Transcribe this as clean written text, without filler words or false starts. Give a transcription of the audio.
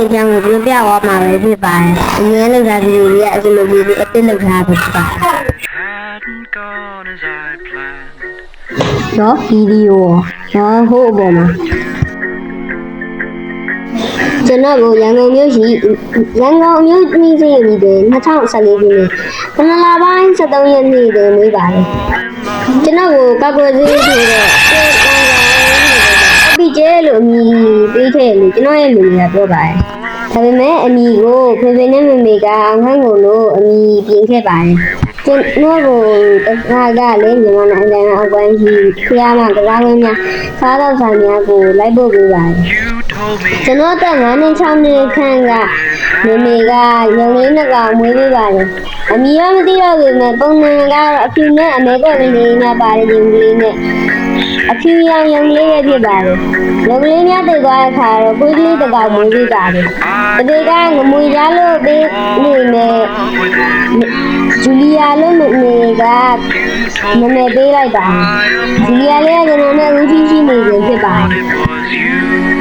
အကြောင်းကိုပြောပြသွားမှာပဲဖြစ်ပါတယ်အငန်းလောက်တာဒီလိုကြီးအစလိုပြီးအစ်စ်လောက်ထားဖြစ်ပါတယ်နော်ဗီဒီယိုဟိုအပေါ်မှာကျွန်တော်ကိုရန်ကုန်မြို့ရှိရန်ကုန်မြို့ကြီးစီရီတွင်2014ခုနှစ်ခဏလာပိုင်း73ရက်နေ့တွင်နေပါတယ်ကျွန်တော်ကိုကောက်ကွယ်စေးဆိုတော့ပြီးကျဲလို့အမည်ပေးခဲ့လို့ကျွန်တော်ရဲ့လူတွေကပြောပါတယ်ဒါပေမဲ့အမည်ကိုဖေဖေနဲ့မမေကအောင်ခန်းကိုလို့အမည်ပြင်ခဲ့ပါတယ်ကျွန်တော်ကိုတခါကလည်းမြန်မာနိုင်ငံအောက်ပိုင်းရှိဖျားမှကစားဝင်းများစားတော့ဆိုင်များကိုလိုက်ပို့ပေးပါတယ်ကျွန်တော်တက်9နှစ်6နှစ်ခန့်ကမမေကရုံလေးနှစ်ကောင်မွေးပေးပါတယ်အမည်ရောမသိတော့ပေမဲ့ပုံမှန်ကတော့အဖြူနဲ့အမဲကွက်ကလေးများပါတယ်ရုံလေးနဲ့အဖြူရောင်ရုံလေးရဲ့ဖြစ်ပါတယ်ရုံလေးများတည်သွားတဲ့အခါတော့ကိုယ်ကလေးတစ်ကောင်မွေးပေးပါတယ်တပေကငမွေရလို့ပေးနေနဲ့ဂျူလီယာလို့မမေကမမေပေးလိုက်ပါဂျူလီယာလေးကကျွန်တော်နဲ့ဦးရှိရှိနေခြင်းဖြစ်ပါတယ်